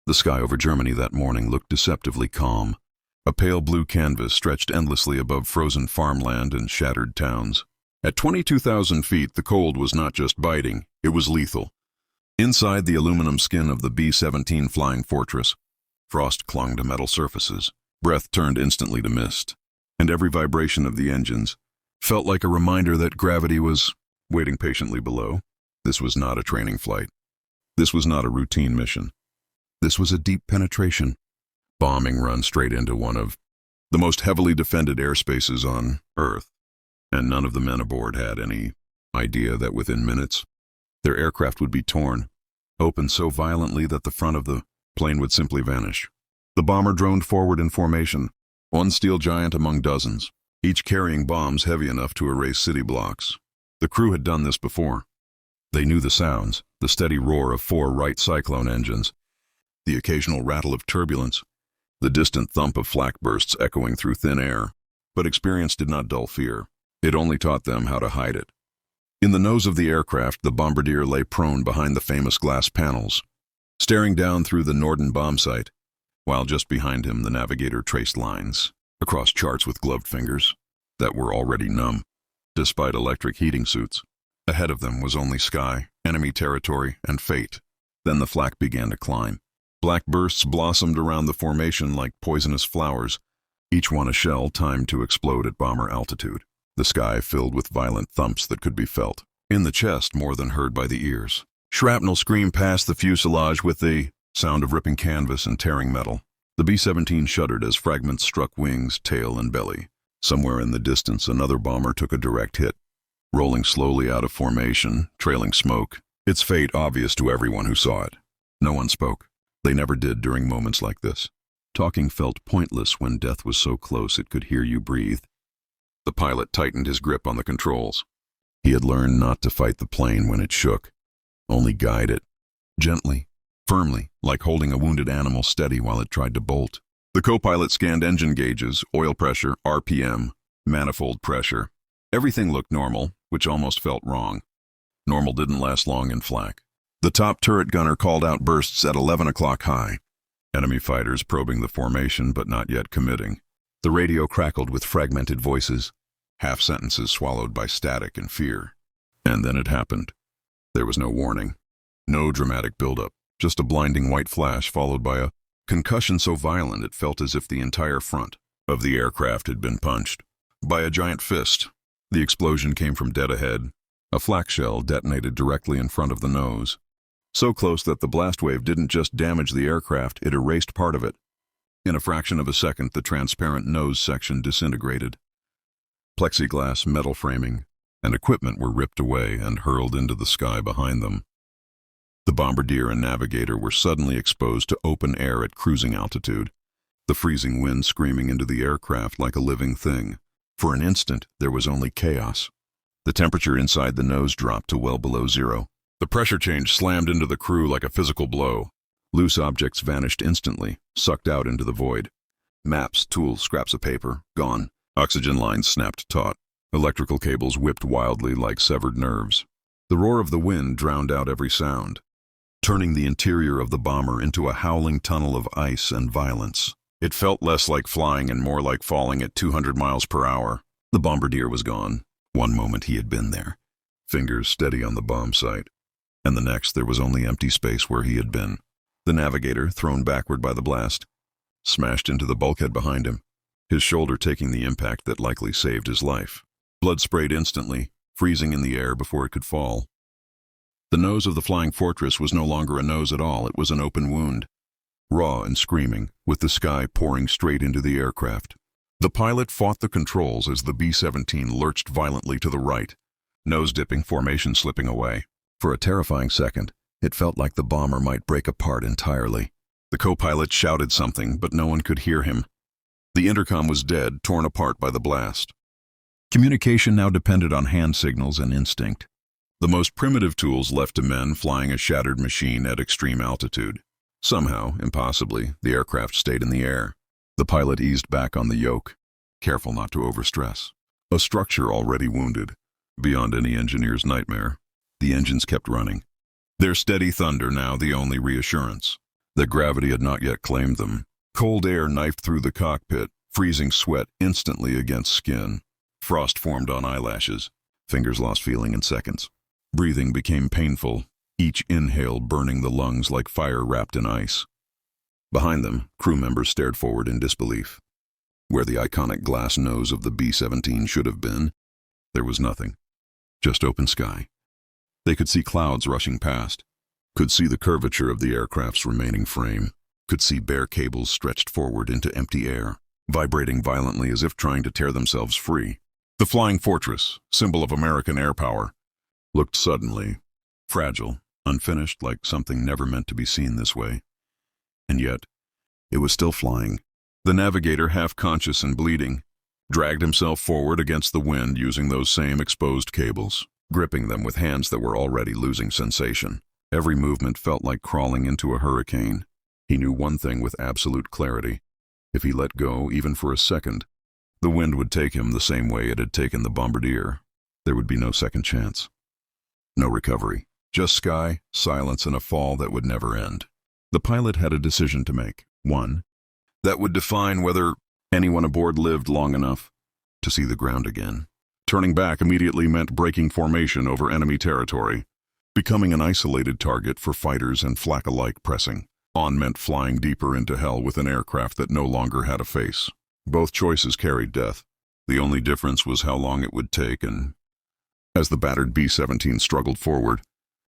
The sky over Germany that morning looked deceptively calm. A pale blue canvas stretched endlessly above frozen farmland and shattered towns. At 22,000 feet, the cold was not just biting, it was lethal. Inside the aluminum skin of the B-17 flying fortress, frost clung to metal surfaces. Breath turned instantly to mist, and every vibration of the engines felt like a reminder that gravity was waiting patiently below. This was not a training flight. This was not a routine mission. This was a deep penetration, bombing run straight into one of the most heavily defended airspaces on Earth, and none of the men aboard had any idea that within minutes, their aircraft would be torn open so violently that the front of the plane would simply vanish. The bomber droned forward in formation, one steel giant among dozens, each carrying bombs heavy enough to erase city blocks. The crew had done this before. They knew the sounds, the steady roar of 4 Wright Cyclone engines, the occasional rattle of turbulence, the distant thump of flak bursts echoing through thin air. But experience did not dull fear. It only taught them how to hide it. In the nose of the aircraft, the bombardier lay prone behind the famous glass panels, staring down through the Norden bomb site, while just behind him the navigator traced lines across charts with gloved fingers that were already numb, despite electric heating suits. Ahead of them was only sky, enemy territory, and fate. Then the flak began to climb. Black bursts blossomed around the formation like poisonous flowers, each one a shell timed to explode at bomber altitude. The sky filled with violent thumps that could be felt in the chest more than heard by the ears. Shrapnel screamed past the fuselage with the sound of ripping canvas and tearing metal. The B-17 shuddered as fragments struck wings, tail, and belly. Somewhere in the distance, another bomber took a direct hit, rolling slowly out of formation, trailing smoke, its fate obvious to everyone who saw it. No one spoke. They never did during moments like this. Talking felt pointless when death was so close it could hear you breathe. The pilot tightened his grip on the controls. He had learned not to fight the plane when it shook, only guide it, gently, firmly, like holding a wounded animal steady while it tried to bolt. The co-pilot scanned engine gauges, oil pressure, RPM, manifold pressure. Everything looked normal, which almost felt wrong. Normal didn't last long in flak. The top turret gunner called out bursts at 11 o'clock high. Enemy fighters probing the formation but not yet committing. The radio crackled with fragmented voices, half sentences swallowed by static and fear. And then it happened. There was no warning, no dramatic buildup, just a blinding white flash followed by a concussion so violent it felt as if the entire front of the aircraft had been punched by a giant fist. The explosion came from dead ahead. A flak shell detonated directly in front of the nose, so close that the blast wave didn't just damage the aircraft, it erased part of it. In a fraction of a second, the transparent nose section disintegrated. Plexiglass, metal framing, and equipment were ripped away and hurled into the sky behind them. The bombardier and navigator were suddenly exposed to open air at cruising altitude, the freezing wind screaming into the aircraft like a living thing. For an instant, there was only chaos. The temperature inside the nose dropped to well below zero. The pressure change slammed into the crew like a physical blow. Loose objects vanished instantly, sucked out into the void. Maps, tools, scraps of paper, gone. Oxygen lines snapped taut. Electrical cables whipped wildly like severed nerves. The roar of the wind drowned out every sound, turning the interior of the bomber into a howling tunnel of ice and violence. It felt less like flying and more like falling at 200 miles per hour. The bombardier was gone. One moment he had been there, fingers steady on the bomb site, and the next there was only empty space where he had been. The navigator, thrown backward by the blast, smashed into the bulkhead behind him, his shoulder taking the impact that likely saved his life. Blood sprayed instantly, freezing in the air before it could fall. The nose of the flying fortress was no longer a nose at all, it was an open wound, raw and screaming, with the sky pouring straight into the aircraft. The pilot fought the controls as the B-17 lurched violently to the right, nose-dipping formation slipping away. For a terrifying second, it felt like the bomber might break apart entirely. The co-pilot shouted something, but no one could hear him. The intercom was dead, torn apart by the blast. Communication now depended on hand signals and instinct, the most primitive tools left to men flying a shattered machine at extreme altitude. Somehow, impossibly, the aircraft stayed in the air. The pilot eased back on the yoke, careful not to overstress. A structure already wounded, beyond any engineer's nightmare. The engines kept running, their steady thunder now the only reassurance. that gravity had not yet claimed them. Cold air knifed through the cockpit, freezing sweat instantly against skin. Frost formed on eyelashes. Fingers lost feeling in seconds. Breathing became painful, each inhale burning the lungs like fire wrapped in ice. Behind them, crew members stared forward in disbelief. Where the iconic glass nose of the B-17 should have been, there was nothing. Just open sky. They could see clouds rushing past, could see the curvature of the aircraft's remaining frame, could see bare cables stretched forward into empty air, vibrating violently as if trying to tear themselves free. The Flying Fortress, symbol of American air power, looked suddenly fragile, unfinished, like something never meant to be seen this way. And yet, it was still flying. The navigator, half conscious and bleeding, dragged himself forward against the wind using those same exposed cables, gripping them with hands that were already losing sensation. Every movement felt like crawling into a hurricane. He knew one thing with absolute clarity. If he let go, even for a second, the wind would take him the same way it had taken the bombardier. There would be no second chance. No recovery. Just sky, silence, and a fall that would never end. The pilot had a decision to make. One that would define whether anyone aboard lived long enough to see the ground again. Turning back immediately meant breaking formation over enemy territory, becoming an isolated target for fighters and flak alike pressing. On meant flying deeper into hell with an aircraft that no longer had a face. Both choices carried death. The only difference was how long it would take, and as the battered B-17 struggled forward,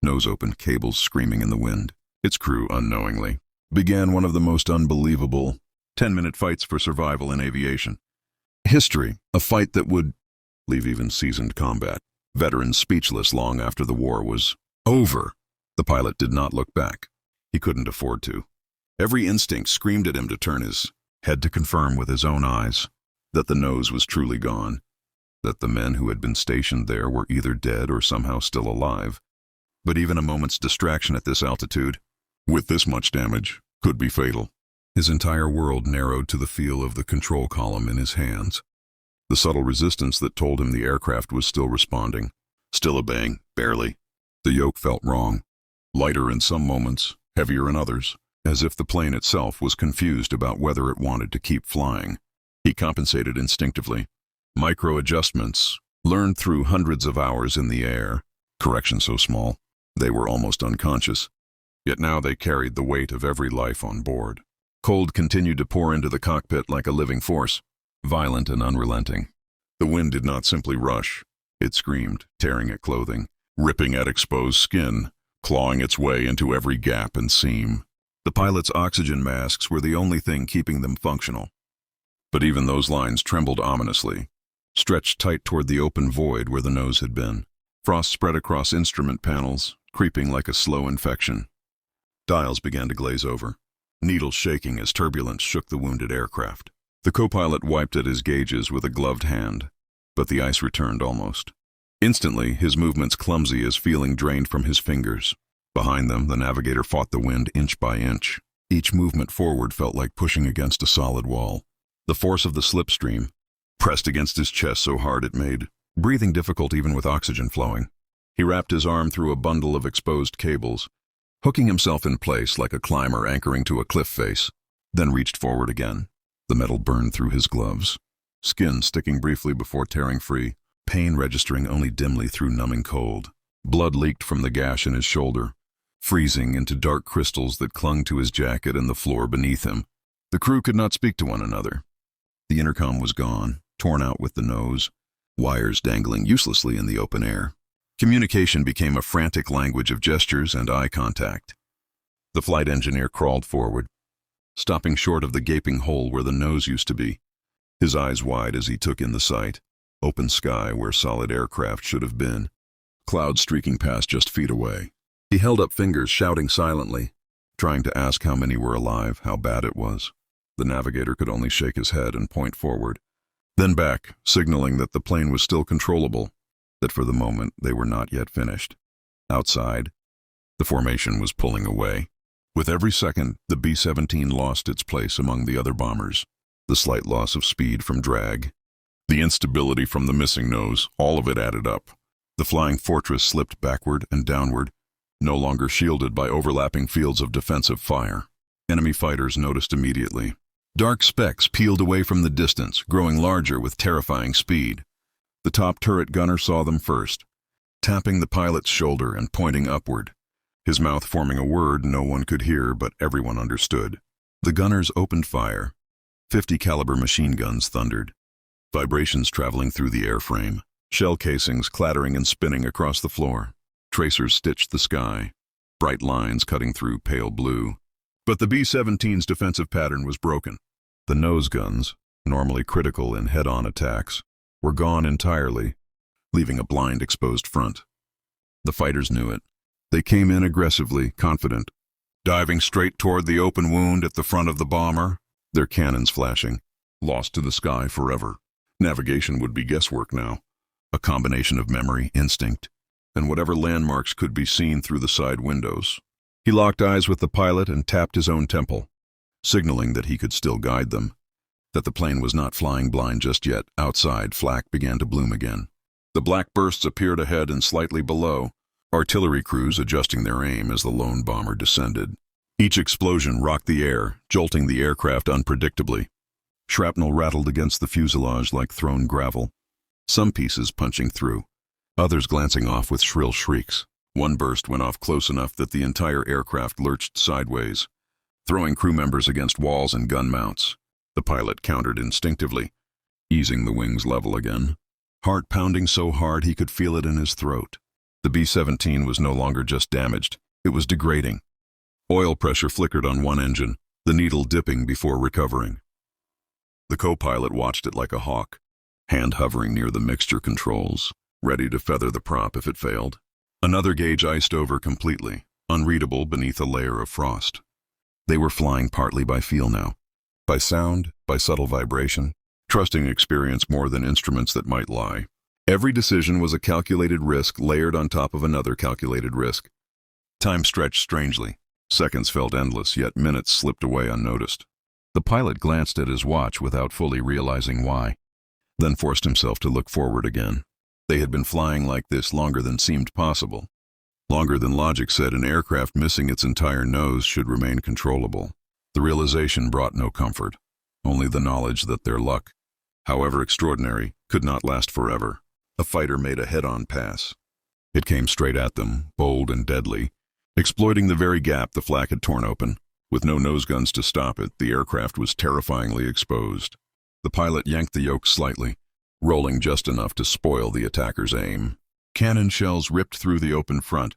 nose open, cables screaming in the wind, its crew, unknowingly, began one of the most unbelievable 10-minute fights for survival in aviation history, a fight that would leave even seasoned combat veterans speechless long after the war was over. The pilot did not look back. He couldn't afford to. Every instinct screamed at him to turn his head to confirm with his own eyes that the nose was truly gone, that the men who had been stationed there were either dead or somehow still alive. But even a moment's distraction at this altitude, with this much damage, could be fatal. His entire world narrowed to the feel of the control column in his hands, the subtle resistance that told him the aircraft was still responding, still obeying, barely. The yoke felt wrong, lighter in some moments, heavier in others, as if the plane itself was confused about whether it wanted to keep flying. He compensated instinctively. Micro-adjustments, learned through hundreds of hours in the air, corrections so small, they were almost unconscious. Yet now they carried the weight of every life on board. Cold continued to pour into the cockpit like a living force, violent and unrelenting. The wind did not simply rush. It screamed, tearing at clothing, ripping at exposed skin, clawing its way into every gap and seam. The pilot's oxygen masks were the only thing keeping them functional. But even those lines trembled ominously, stretched tight toward the open void where the nose had been. Frost spread across instrument panels, creeping like a slow infection. Dials began to glaze over, needles shaking as turbulence shook the wounded aircraft. The co-pilot wiped at his gauges with a gloved hand, but the ice returned almost. Instantly, his movements clumsy as feeling drained from his fingers. Behind them, the navigator fought the wind inch by inch. Each movement forward felt like pushing against a solid wall. The force of the slipstream pressed against his chest so hard it made breathing difficult even with oxygen flowing. He wrapped his arm through a bundle of exposed cables, hooking himself in place like a climber anchoring to a cliff face, then reached forward again. The metal burned through his gloves, skin sticking briefly before tearing free, pain registering only dimly through numbing cold. Blood leaked from the gash in his shoulder, freezing into dark crystals that clung to his jacket and the floor beneath him. The crew could not speak to one another. The intercom was gone, torn out with the nose, wires dangling uselessly in the open air. Communication became a frantic language of gestures and eye contact. The flight engineer crawled forward, stopping short of the gaping hole where the nose used to be, his eyes wide as he took in the sight, open sky where solid aircraft should have been, clouds streaking past just feet away. He held up fingers, shouting silently, trying to ask how many were alive, how bad it was. The navigator could only shake his head and point forward, then back, signaling that the plane was still controllable, that for the moment they were not yet finished. Outside, the formation was pulling away. With every second, the B-17 lost its place among the other bombers. The slight loss of speed from drag, the instability from the missing nose, all of it added up. The Flying Fortress slipped backward and downward, no longer shielded by overlapping fields of defensive fire. Enemy fighters noticed immediately. Dark specks peeled away from the distance, growing larger with terrifying speed. The top turret gunner saw them first, tapping the pilot's shoulder and pointing upward, his mouth forming a word no one could hear but everyone understood. The gunners opened fire. 50 caliber machine guns thundered, vibrations traveling through the airframe, shell casings clattering and spinning across the floor. Tracers stitched the sky, bright lines cutting through pale blue. But the B-17's defensive pattern was broken. The nose guns, normally critical in head-on attacks, were gone entirely, leaving a blind exposed front. The fighters knew it. They came in aggressively, confident, diving straight toward the open wound at the front of the bomber, their cannons flashing, lost to the sky forever. Navigation would be guesswork now, a combination of memory, instinct, and whatever landmarks could be seen through the side windows. He locked eyes with the pilot and tapped his own temple, signaling that he could still guide them, that the plane was not flying blind just yet. Outside, flak began to bloom again. The black bursts appeared ahead and slightly below, artillery crews adjusting their aim as the lone bomber descended. Each explosion rocked the air, jolting the aircraft unpredictably. Shrapnel rattled against the fuselage like thrown gravel, some pieces punching through, others glancing off with shrill shrieks. One burst went off close enough that the entire aircraft lurched sideways, throwing crew members against walls and gun mounts. The pilot countered instinctively, easing the wings level again, heart pounding so hard he could feel it in his throat. The B-17 was no longer just damaged, it was degrading. Oil pressure flickered on one engine, the needle dipping before recovering. The co-pilot watched it like a hawk, hand hovering near the mixture controls, ready to feather the prop if it failed. Another gauge iced over completely, unreadable beneath a layer of frost. They were flying partly by feel now, by sound, by subtle vibration, trusting experience more than instruments that might lie. Every decision was a calculated risk layered on top of another calculated risk. Time stretched strangely. Seconds felt endless, yet minutes slipped away unnoticed. The pilot glanced at his watch without fully realizing why, then forced himself to look forward again. They had been flying like this longer than seemed possible. Longer than logic said an aircraft missing its entire nose should remain controllable. The realization brought no comfort, only the knowledge that their luck, however extraordinary, could not last forever. A fighter made a head-on pass. It came straight at them, bold and deadly, exploiting the very gap the flak had torn open. With no nose guns to stop it, the aircraft was terrifyingly exposed. The pilot yanked the yoke slightly, rolling just enough to spoil the attacker's aim. Cannon shells ripped through the open front,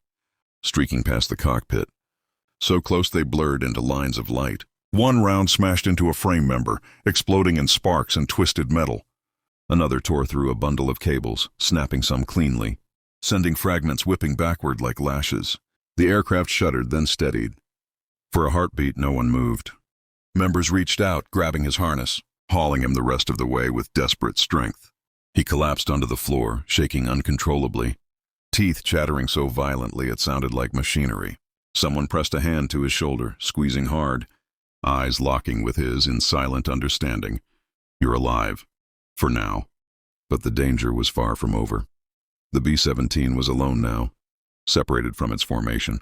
streaking past the cockpit, so close they blurred into lines of light. One round smashed into a frame member, exploding in sparks and twisted metal. Another tore through a bundle of cables, snapping some cleanly, sending fragments whipping backward like lashes. The aircraft shuddered, then steadied. For a heartbeat, no one moved. Members reached out, grabbing his harness, hauling him the rest of the way with desperate strength. He collapsed onto the floor, shaking uncontrollably, teeth chattering so violently it sounded like machinery. Someone pressed a hand to his shoulder, squeezing hard, eyes locking with his in silent understanding. You're alive. For now. But the danger was far from over. The B-17 was alone now, separated from its formation,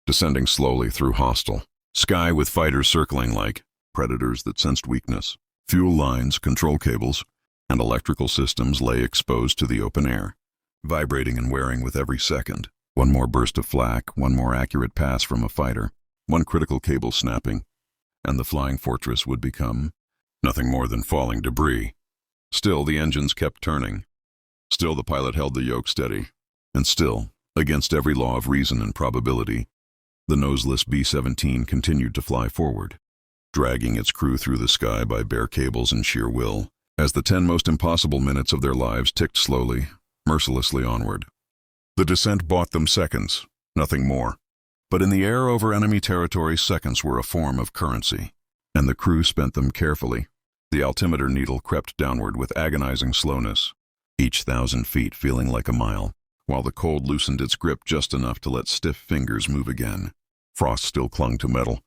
descending slowly through hostile sky with fighters circling like predators that sensed weakness. Fuel lines, control cables, and electrical systems lay exposed to the open air, vibrating and wearing with every second. One more burst of flak, one more accurate pass from a fighter, one critical cable snapping, and the flying fortress would become nothing more than falling debris. Still, the engines kept turning. Still, the pilot held the yoke steady. And still, against every law of reason and probability, the noseless B-17 continued to fly forward, dragging its crew through the sky by bare cables and sheer will, as the 10 most impossible minutes of their lives ticked slowly, mercilessly onward. The descent bought them seconds, nothing more. But in the air over enemy territory, seconds were a form of currency, and the crew spent them carefully. The altimeter needle crept downward with agonizing slowness, each 1,000 feet feeling like a mile, while the cold loosened its grip just enough to let stiff fingers move again. Frost still clung to metal,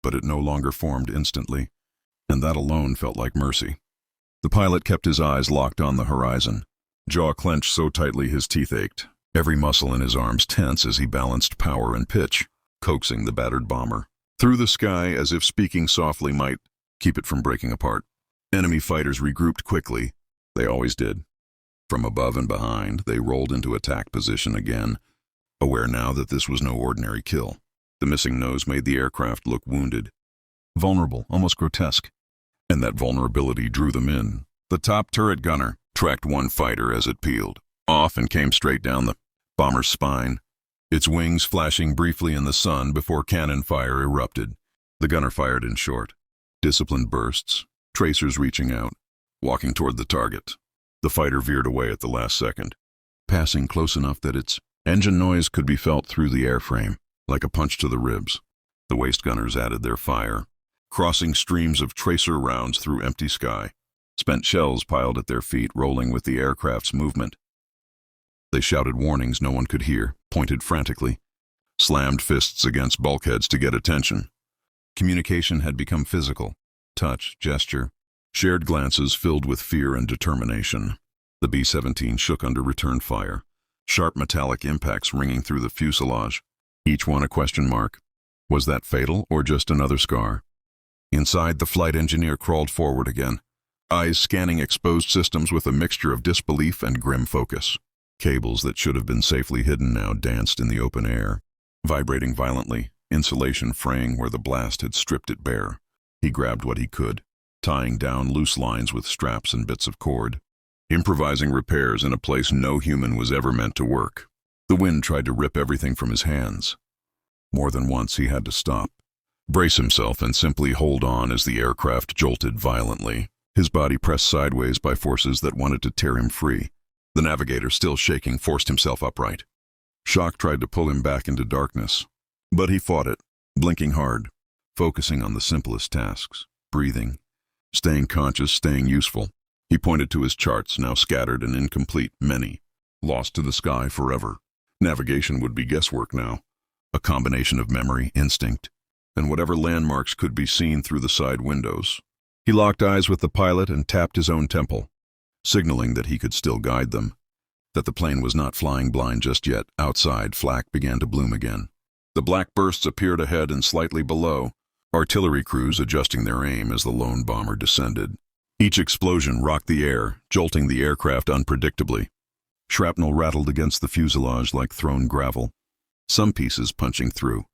but it no longer formed instantly, and that alone felt like mercy. The pilot kept his eyes locked on the horizon, jaw clenched so tightly his teeth ached, every muscle in his arms tense as he balanced power and pitch, coaxing the battered bomber. through the sky as if speaking softly might keep it from breaking apart. Enemy fighters regrouped quickly. They always did. From above and behind, they rolled into attack position again, aware now that this was no ordinary kill. The missing nose made the aircraft look wounded, vulnerable, almost grotesque. And that vulnerability drew them in. The top turret gunner tracked one fighter as it peeled off and came straight down the bomber's spine, its wings flashing briefly in the sun before cannon fire erupted. The gunner fired in short, disciplined bursts, tracers reaching out, walking toward the target. The fighter veered away at the last second, passing close enough that its engine noise could be felt through the airframe, like a punch to the ribs. The waist gunners added their fire, crossing streams of tracer rounds through empty sky. Spent shells piled at their feet, rolling with the aircraft's movement. They shouted warnings no one could hear, pointed frantically, slammed fists against bulkheads to get attention. Communication had become physical. Touch, gesture, shared glances filled with fear and determination. The B-17 shook under return fire, sharp metallic impacts ringing through the fuselage, each one a question mark. Was that fatal or just another scar? Inside, the flight engineer crawled forward again, eyes scanning exposed systems with a mixture of disbelief and grim focus. Cables that should have been safely hidden now danced in the open air, vibrating violently, insulation fraying where the blast had stripped it bare. He grabbed what he could, tying down loose lines with straps and bits of cord, improvising repairs in a place no human was ever meant to work. The wind tried to rip everything from his hands. More than once he had to stop, brace himself and simply hold on as the aircraft jolted violently, his body pressed sideways by forces that wanted to tear him free. The navigator, still shaking, forced himself upright. Shock tried to pull him back into darkness, but he fought it, blinking hard, focusing on the simplest tasks, breathing, staying conscious, staying useful. He pointed to his charts, now scattered and incomplete, many, lost to the sky forever. Navigation would be guesswork now, a combination of memory, instinct, and whatever landmarks could be seen through the side windows. He locked eyes with the pilot and tapped his own temple, signaling that he could still guide them, that the plane was not flying blind just yet. Outside, flak began to bloom again. The black bursts appeared ahead and slightly below, artillery crews adjusting their aim as the lone bomber descended. Each explosion rocked the air, jolting the aircraft unpredictably. Shrapnel rattled against the fuselage like thrown gravel, some pieces punching through,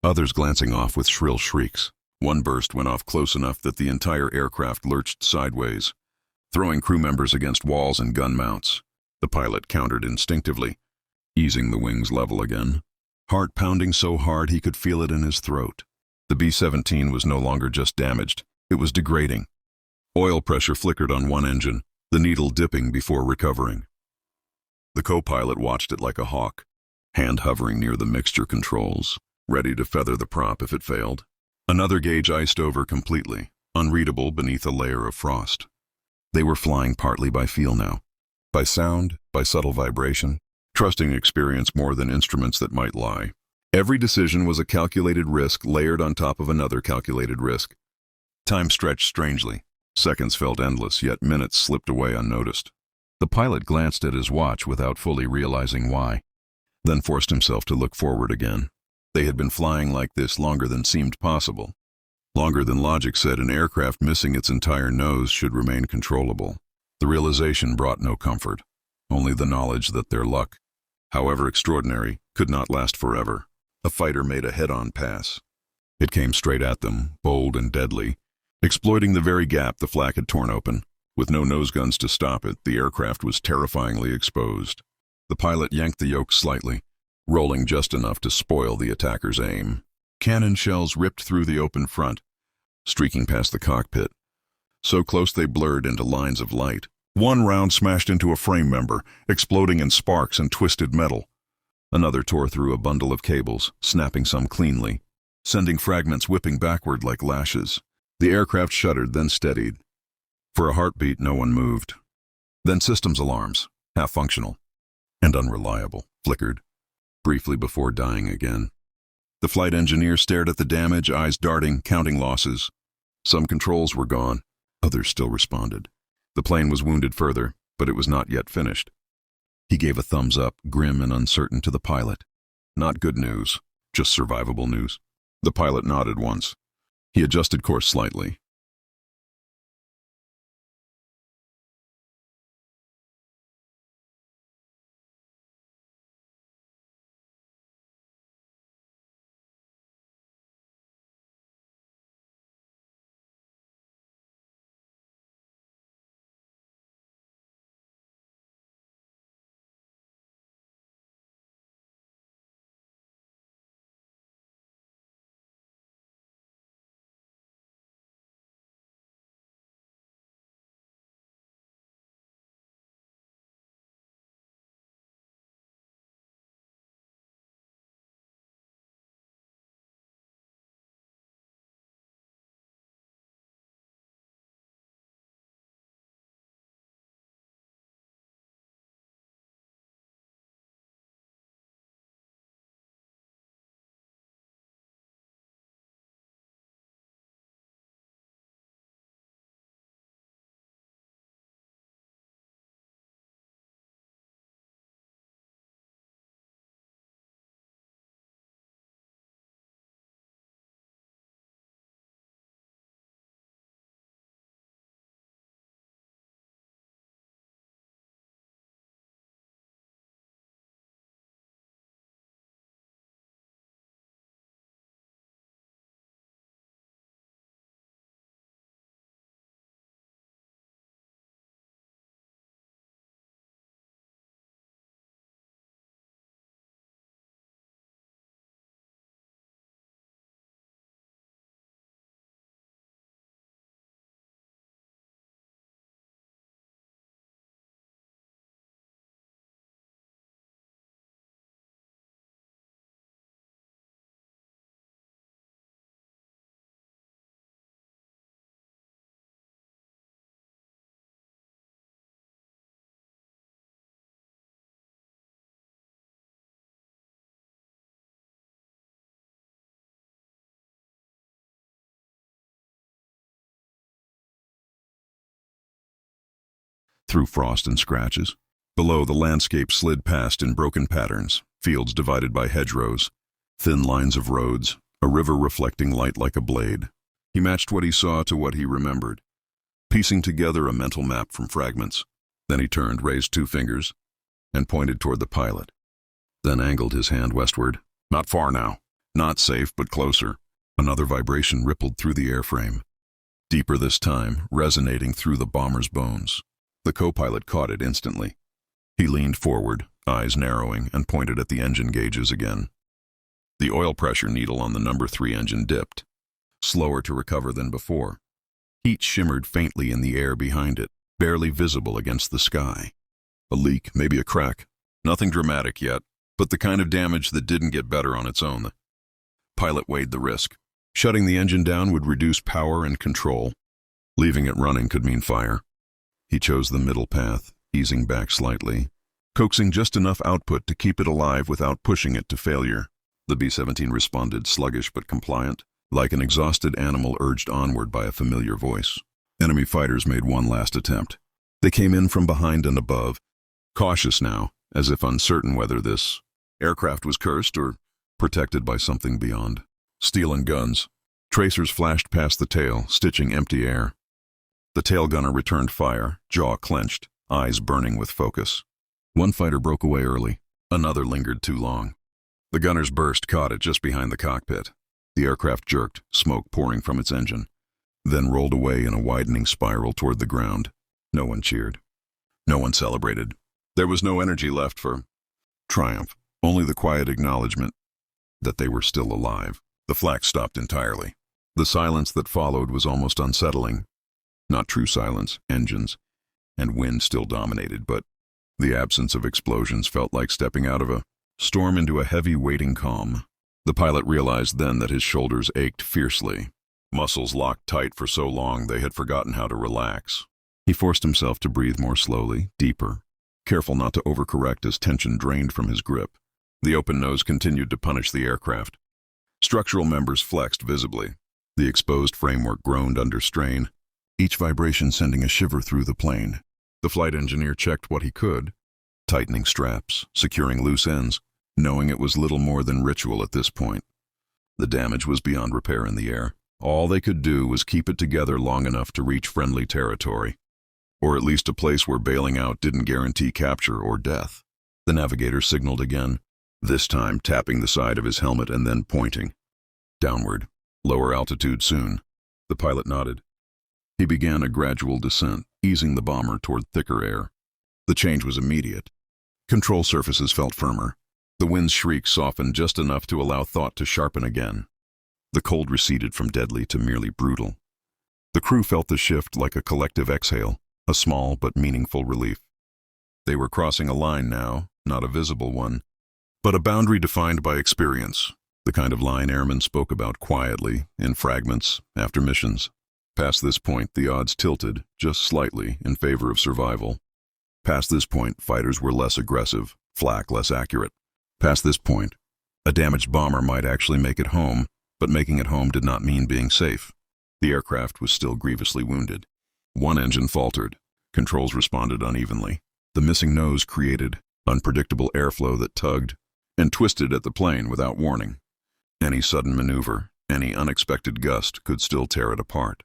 others glancing off with shrill shrieks. One burst went off close enough that the entire aircraft lurched sideways, throwing crew members against walls and gun mounts. The pilot countered instinctively, easing the wings level again, heart pounding so hard he could feel it in his throat. The B-17 was no longer just damaged, it was degrading. Oil pressure flickered on one engine, the needle dipping before recovering. The co-pilot watched it like a hawk, hand hovering near the mixture controls, ready to feather the prop if it failed. Another gauge iced over completely, unreadable beneath a layer of frost. They were flying partly by feel now, by sound, by subtle vibration, trusting experience more than instruments that might lie. Every decision was a calculated risk layered on top of another calculated risk. Time stretched strangely. Seconds felt endless, yet minutes slipped away unnoticed. The pilot glanced at his watch without fully realizing why, then forced himself to look forward again. They had been flying like this longer than seemed possible. Longer than logic said an aircraft missing its entire nose should remain controllable. The realization brought no comfort, only the knowledge that their luck, however extraordinary, could not last forever. A fighter made a head-on pass. It came straight at them, bold and deadly, exploiting the very gap the flak had torn open. With no nose guns to stop it, the aircraft was terrifyingly exposed. The pilot yanked the yoke slightly, rolling just enough to spoil the attacker's aim. Cannon shells ripped through the open front, streaking past the cockpit, so close they blurred into lines of light. One round smashed into a frame member, exploding in sparks and twisted metal. Another tore through a bundle of cables, snapping some cleanly, sending fragments whipping backward like lashes. The aircraft shuddered, then steadied. For a heartbeat, no one moved. Then systems alarms, half-functional and unreliable, flickered, briefly before dying again. The flight engineer stared at the damage, eyes darting, counting losses. Some controls were gone, others still responded. The plane was wounded further, but it was not yet finished. He gave a thumbs up, grim and uncertain, to the pilot. Not good news, just survivable news. The pilot nodded once. He adjusted course slightly. Through frost and scratches. Below, the landscape slid past in broken patterns, fields divided by hedgerows, thin lines of roads, a river reflecting light like a blade. He matched what he saw to what he remembered, piecing together a mental map from fragments. Then he turned, raised two fingers, and pointed toward the pilot. Then angled his hand westward. Not far now. Not safe, but closer. Another vibration rippled through the airframe. Deeper this time, resonating through the bomber's bones. The co-pilot caught it instantly. He leaned forward, eyes narrowing, and pointed at the engine gauges again. The oil pressure needle on the number 3 engine dipped, slower to recover than before. Heat shimmered faintly in the air behind it, barely visible against the sky. A leak, maybe a crack. Nothing dramatic yet, but the kind of damage that didn't get better on its own. The pilot weighed the risk. Shutting the engine down would reduce power and control. Leaving it running could mean fire. He chose the middle path, easing back slightly, coaxing just enough output to keep it alive without pushing it to failure. The B-17 responded, sluggish but compliant, like an exhausted animal urged onward by a familiar voice. Enemy fighters made one last attempt. They came in from behind and above, cautious now, as if uncertain whether this aircraft was cursed or protected by something beyond. Steel and guns. Tracers flashed past the tail, stitching empty air. The tail gunner returned fire, jaw clenched, eyes burning with focus. One fighter broke away early. Another lingered too long. The gunner's burst caught it just behind the cockpit. The aircraft jerked, smoke pouring from its engine, then rolled away in a widening spiral toward the ground. No one cheered. No one celebrated. There was no energy left for triumph, only the quiet acknowledgement that they were still alive. The flak stopped entirely. The silence that followed was almost unsettling. Not true silence, engines and wind still dominated, but the absence of explosions felt like stepping out of a storm into a heavy, waiting calm. The pilot realized then that his shoulders ached fiercely. Muscles locked tight for so long they had forgotten how to relax. He forced himself to breathe more slowly, deeper, careful not to overcorrect as tension drained from his grip. The open nose continued to punish the aircraft. Structural members flexed visibly. The exposed framework groaned under strain, each vibration sending a shiver through the plane. The flight engineer checked what he could, tightening straps, securing loose ends, knowing it was little more than ritual at this point. The damage was beyond repair in the air. All they could do was keep it together long enough to reach friendly territory, or at least a place where bailing out didn't guarantee capture or death. The navigator signaled again, this time tapping the side of his helmet and then pointing. Downward. Lower altitude soon. The pilot nodded. He began a gradual descent, easing the bomber toward thicker air. The change was immediate. Control surfaces felt firmer. The wind's shriek softened just enough to allow thought to sharpen again. The cold receded from deadly to merely brutal. The crew felt the shift like a collective exhale, a small but meaningful relief. They were crossing a line now, not a visible one, but a boundary defined by experience, the kind of line airmen spoke about quietly, in fragments, after missions. Past this point, the odds tilted, just slightly, in favor of survival. Past this point, fighters were less aggressive, flak less accurate. Past this point, a damaged bomber might actually make it home, but making it home did not mean being safe. The aircraft was still grievously wounded. One engine faltered. Controls responded unevenly. The missing nose created unpredictable airflow that tugged and twisted at the plane without warning. Any sudden maneuver, any unexpected gust could still tear it apart.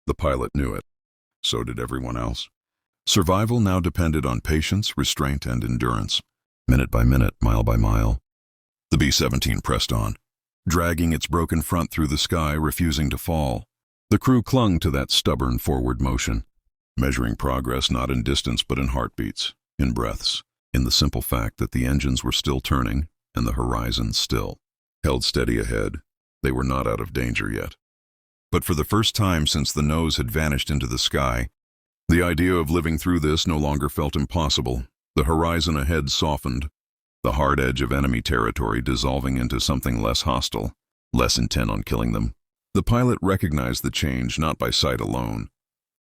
The pilot knew it. So did everyone else. Survival now depended on patience, restraint, and endurance. Minute by minute, mile by mile. The B-17 pressed on, dragging its broken front through the sky, refusing to fall. The crew clung to that stubborn forward motion, measuring progress not in distance but in heartbeats, in breaths, in the simple fact that the engines were still turning and the horizon still. Held steady ahead, they were not out of danger yet. But for the first time since the nose had vanished into the sky, the idea of living through this no longer felt impossible. The horizon ahead softened, the hard edge of enemy territory dissolving into something less hostile, less intent on killing them. The pilot recognized the change not by sight alone,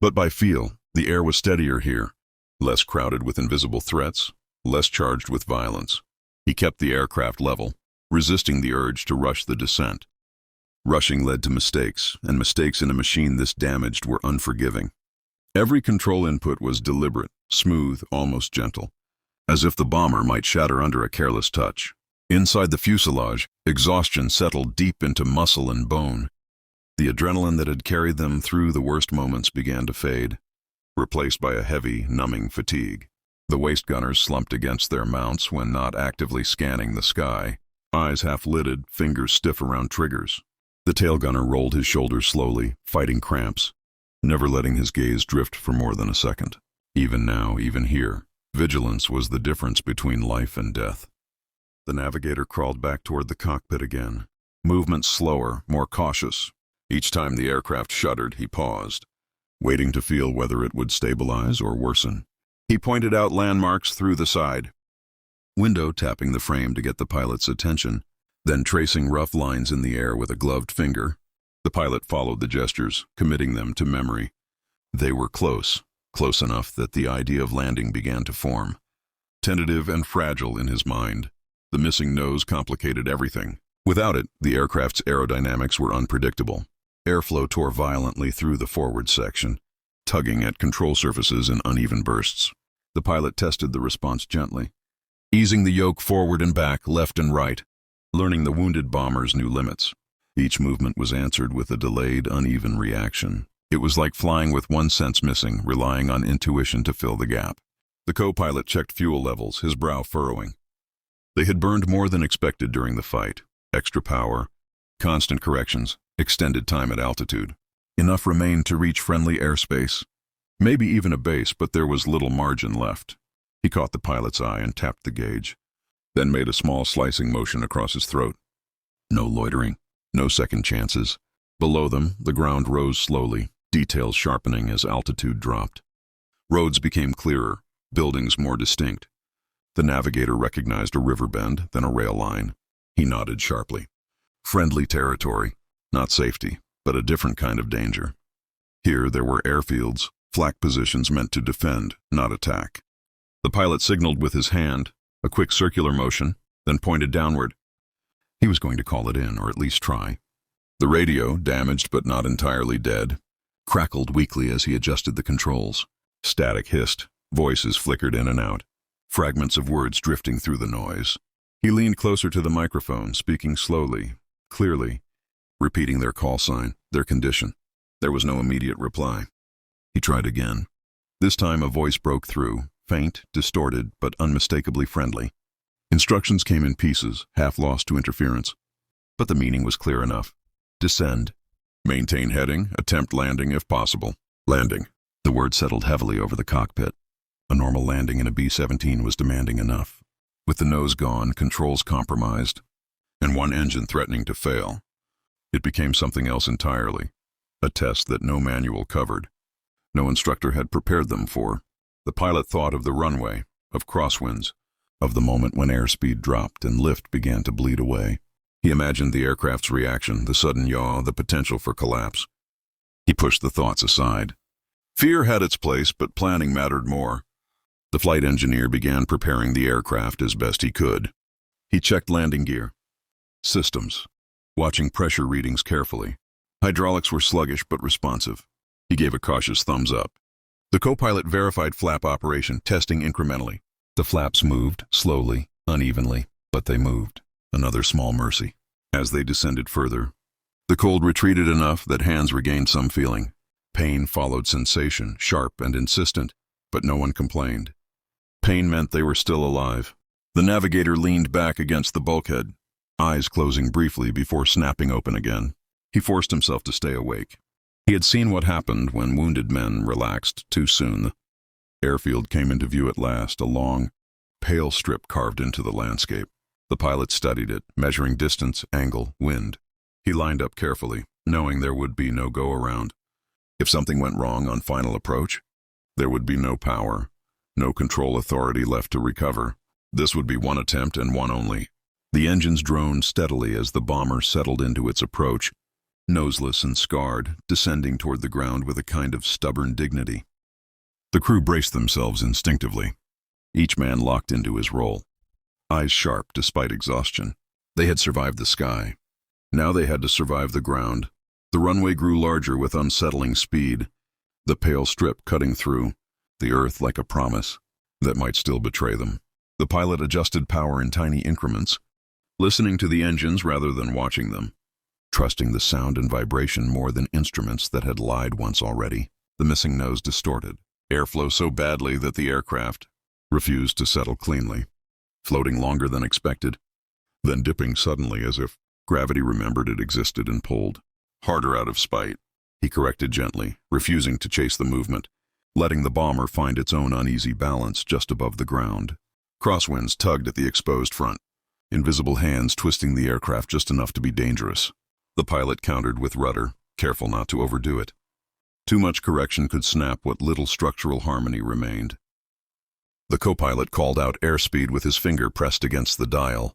but by feel. The air was steadier here, less crowded with invisible threats, less charged with violence. He kept the aircraft level, resisting the urge to rush the descent. Rushing led to mistakes, and mistakes in a machine this damaged were unforgiving. Every control input was deliberate, smooth, almost gentle, as if the bomber might shatter under a careless touch. Inside the fuselage, exhaustion settled deep into muscle and bone. The adrenaline that had carried them through the worst moments began to fade, replaced by a heavy, numbing fatigue. The waist gunners slumped against their mounts when not actively scanning the sky, eyes half-lidded, fingers stiff around triggers. The tail gunner rolled his shoulders slowly, fighting cramps, never letting his gaze drift for more than a second. Even now, even here, vigilance was the difference between life and death. The navigator crawled back toward the cockpit again, movement slower, more cautious. Each time the aircraft shuddered, he paused, waiting to feel whether it would stabilize or worsen. He pointed out landmarks through the side, window tapping the frame to get the pilot's attention, then tracing rough lines in the air with a gloved finger. The pilot followed the gestures, committing them to memory. They were close, close enough that the idea of landing began to form. Tentative and fragile in his mind, the missing nose complicated everything. Without it, the aircraft's aerodynamics were unpredictable. Airflow tore violently through the forward section, tugging at control surfaces in uneven bursts. The pilot tested the response gently, easing the yoke forward and back, left and right, learning the wounded bomber's new limits. Each movement was answered with a delayed, uneven reaction. It was like flying with one sense missing, relying on intuition to fill the gap. The co-pilot checked fuel levels, his brow furrowing. They had burned more than expected during the fight. Extra power, constant corrections, extended time at altitude. Enough remained to reach friendly airspace. Maybe even a base, but there was little margin left. He caught the pilot's eye and tapped the gauge, then made a small slicing motion across his throat. No loitering. No second chances. Below them, the ground rose slowly, details sharpening as altitude dropped. Roads became clearer, buildings more distinct. The navigator recognized a river bend, then a rail line. He nodded sharply. Friendly territory, not safety, but a different kind of danger. Here there were airfields, flak positions meant to defend, not attack. The pilot signaled with his hand, a quick circular motion, then pointed downward. He was going to call it in, or at least try. The radio, damaged but not entirely dead, crackled weakly as he adjusted the controls. Static hissed, voices flickered in and out, fragments of words drifting through the noise. He leaned closer to the microphone, speaking slowly, clearly, repeating their call sign, their condition. There was no immediate reply. He tried again. This time a voice broke through, faint, distorted, but unmistakably friendly. Instructions came in pieces, half lost to interference. But the meaning was clear enough. Descend. Maintain heading, attempt landing if possible. Landing. The word settled heavily over the cockpit. A normal landing in a B-17 was demanding enough. With the nose gone, controls compromised, and one engine threatening to fail, it became something else entirely. A test that no manual covered. No instructor had prepared them for. The pilot thought of the runway, of crosswinds, of the moment when airspeed dropped and lift began to bleed away. He imagined the aircraft's reaction, the sudden yaw, the potential for collapse. He pushed the thoughts aside. Fear had its place, but planning mattered more. The flight engineer began preparing the aircraft as best he could. He checked landing gear. Systems. Watching pressure readings carefully. Hydraulics were sluggish but responsive. He gave a cautious thumbs up. The co-pilot verified flap operation, testing incrementally. The flaps moved, slowly, unevenly, but they moved. Another small mercy. As they descended further, the cold retreated enough that hands regained some feeling. Pain followed sensation, sharp and insistent, but no one complained. Pain meant they were still alive. The navigator leaned back against the bulkhead, eyes closing briefly before snapping open again. He forced himself to stay awake. He had seen what happened when wounded men relaxed too soon. Airfield came into view at last, a long, pale strip carved into the landscape. The pilot studied it, measuring distance, angle, wind. He lined up carefully, knowing there would be no go-around. If something went wrong on final approach, there would be no power, no control authority left to recover. This would be one attempt and one only. The engines droned steadily as the bomber settled into its approach, noseless and scarred, descending toward the ground with a kind of stubborn dignity. The crew braced themselves instinctively, each man locked into his role. Eyes sharp despite exhaustion. They had survived the sky. Now they had to survive the ground. The runway grew larger with unsettling speed, the pale strip cutting through, the earth like a promise that might still betray them. The pilot adjusted power in tiny increments, listening to the engines rather than watching them, trusting the sound and vibration more than instruments that had lied once already. The missing nose distorted, airflow so badly that the aircraft refused to settle cleanly, floating longer than expected, then dipping suddenly as if gravity remembered it existed and pulled. Harder out of spite, he corrected gently, refusing to chase the movement, letting the bomber find its own uneasy balance just above the ground. Crosswinds tugged at the exposed front, invisible hands twisting the aircraft just enough to be dangerous. The pilot countered with rudder, careful not to overdo it. Too much correction could snap what little structural harmony remained. The co-pilot called out airspeed with his finger pressed against the dial,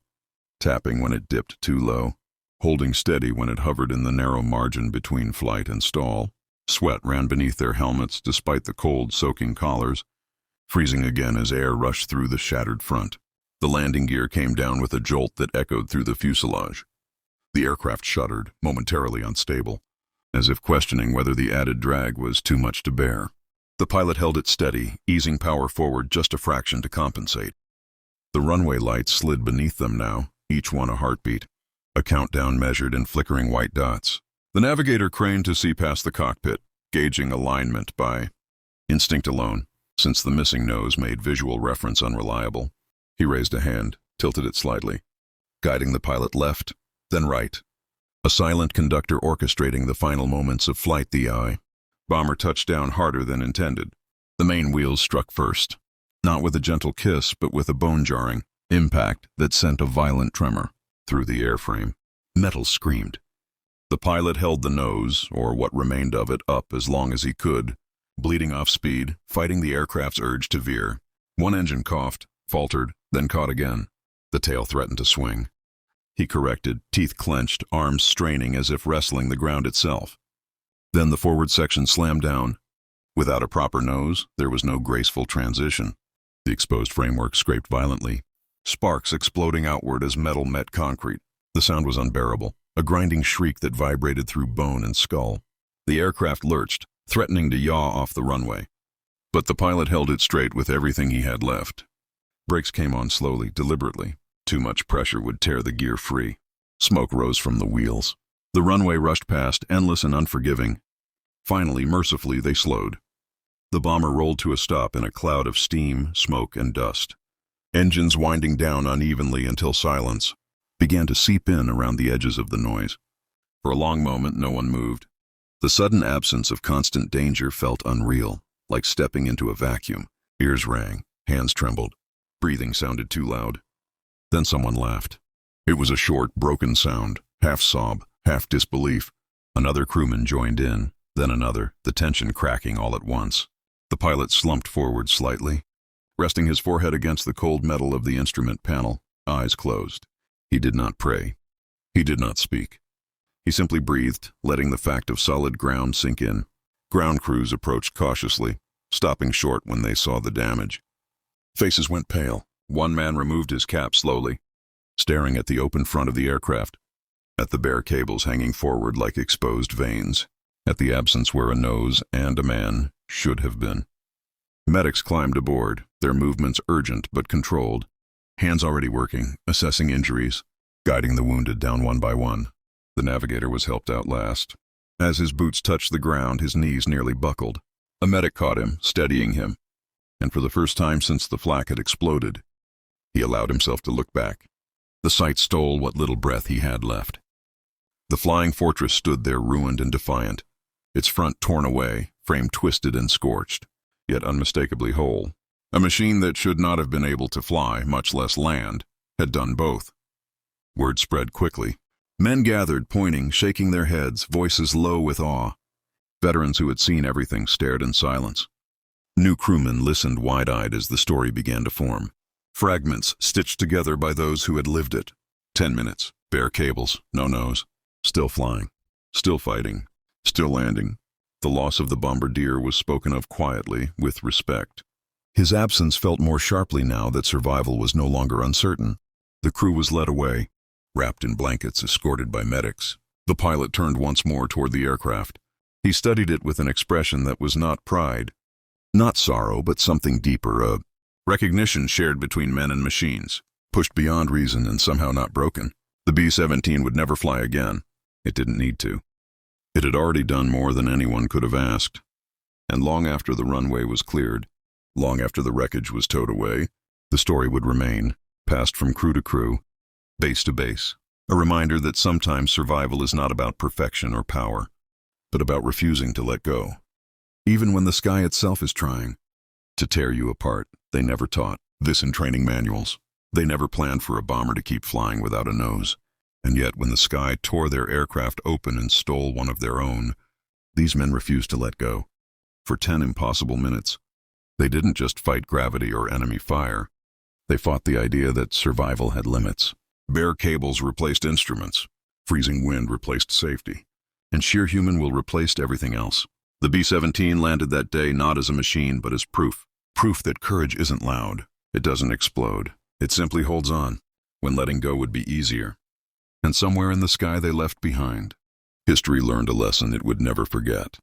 tapping when it dipped too low, holding steady when it hovered in the narrow margin between flight and stall. Sweat ran beneath their helmets despite the cold, soaking collars, freezing again as air rushed through the shattered front. The landing gear came down with a jolt that echoed through the fuselage. The aircraft shuddered, momentarily unstable, as if questioning whether the added drag was too much to bear. The pilot held it steady, easing power forward just a fraction to compensate. The runway lights slid beneath them now, each one a heartbeat, a countdown measured in flickering white dots. The navigator craned to see past the cockpit, gauging alignment by instinct alone, since the missing nose made visual reference unreliable. He raised a hand, tilted it slightly, guiding the pilot left, then right. A silent conductor orchestrating the final moments of flight. The eye. Bomber touched down harder than intended. The main wheels struck first, not with a gentle kiss, but with a bone-jarring impact that sent a violent tremor through the airframe. Metal screamed. The pilot held the nose, or what remained of it, up as long as he could, bleeding off speed, fighting the aircraft's urge to veer. One engine coughed, faltered, then caught again. The tail threatened to swing. He corrected, teeth clenched, arms straining as if wrestling the ground itself. Then the forward section slammed down. Without a proper nose, there was no graceful transition. The exposed framework scraped violently, sparks exploding outward as metal met concrete. The sound was unbearable, a grinding shriek that vibrated through bone and skull. The aircraft lurched, threatening to yaw off the runway. But the pilot held it straight with everything he had left. Brakes came on slowly, deliberately. Too much pressure would tear the gear free. Smoke rose from the wheels. The runway rushed past, endless and unforgiving. Finally, mercifully, they slowed. The bomber rolled to a stop in a cloud of steam, smoke, and dust. Engines winding down unevenly until silence began to seep in around the edges of the noise. For a long moment, no one moved. The sudden absence of constant danger felt unreal, like stepping into a vacuum. Ears rang, hands trembled. Breathing sounded too loud. Then someone laughed. It was a short, broken sound, half sob, half disbelief. Another crewman joined in, then another, the tension cracking all at once. The pilot slumped forward slightly, resting his forehead against the cold metal of the instrument panel, eyes closed. He did not pray. He did not speak. He simply breathed, letting the fact of solid ground sink in. Ground crews approached cautiously, stopping short when they saw the damage. Faces went pale. One man removed his cap slowly, staring at the open front of the aircraft, at the bare cables hanging forward like exposed veins, at the absence where a nose and a man should have been. Medics climbed aboard, their movements urgent but controlled, hands already working, assessing injuries, guiding the wounded down one by one. The navigator was helped out last. As his boots touched the ground, his knees nearly buckled. A medic caught him, steadying him, and for the first time since the flak had exploded, he allowed himself to look back. The sight stole what little breath he had left. The flying fortress stood there ruined and defiant, its front torn away, frame twisted and scorched, yet unmistakably whole. A machine that should not have been able to fly, much less land, had done both. Word spread quickly. Men gathered, pointing, shaking their heads, voices low with awe. Veterans who had seen everything stared in silence. New crewmen listened wide-eyed as the story began to form. Fragments stitched together by those who had lived it. 10 minutes, bare cables, no nose. Still flying, still fighting, still landing. The loss of the bombardier was spoken of quietly, with respect. His absence felt more sharply now that survival was no longer uncertain. The crew was led away, wrapped in blankets, escorted by medics. The pilot turned once more toward the aircraft. He studied it with an expression that was not pride, not sorrow, but something deeper, a recognition shared between men and machines, pushed beyond reason and somehow not broken. The B-17 would never fly again. It didn't need to. It had already done more than anyone could have asked. And long after the runway was cleared, long after the wreckage was towed away, the story would remain, passed from crew to crew, base to base, a reminder that sometimes survival is not about perfection or power, but about refusing to let go. Even when the sky itself is trying to tear you apart. They never taught this in training manuals. They never planned for a bomber to keep flying without a nose. And yet, when the sky tore their aircraft open and stole one of their own, these men refused to let go. For 10 impossible minutes, they didn't just fight gravity or enemy fire. They fought the idea that survival had limits. Bare cables replaced instruments. Freezing wind replaced safety. And sheer human will replaced everything else. The B-17 landed that day not as a machine, but as proof. Proof that courage isn't loud. It doesn't explode. It simply holds on, when letting go would be easier. And somewhere in the sky they left behind, history learned a lesson it would never forget.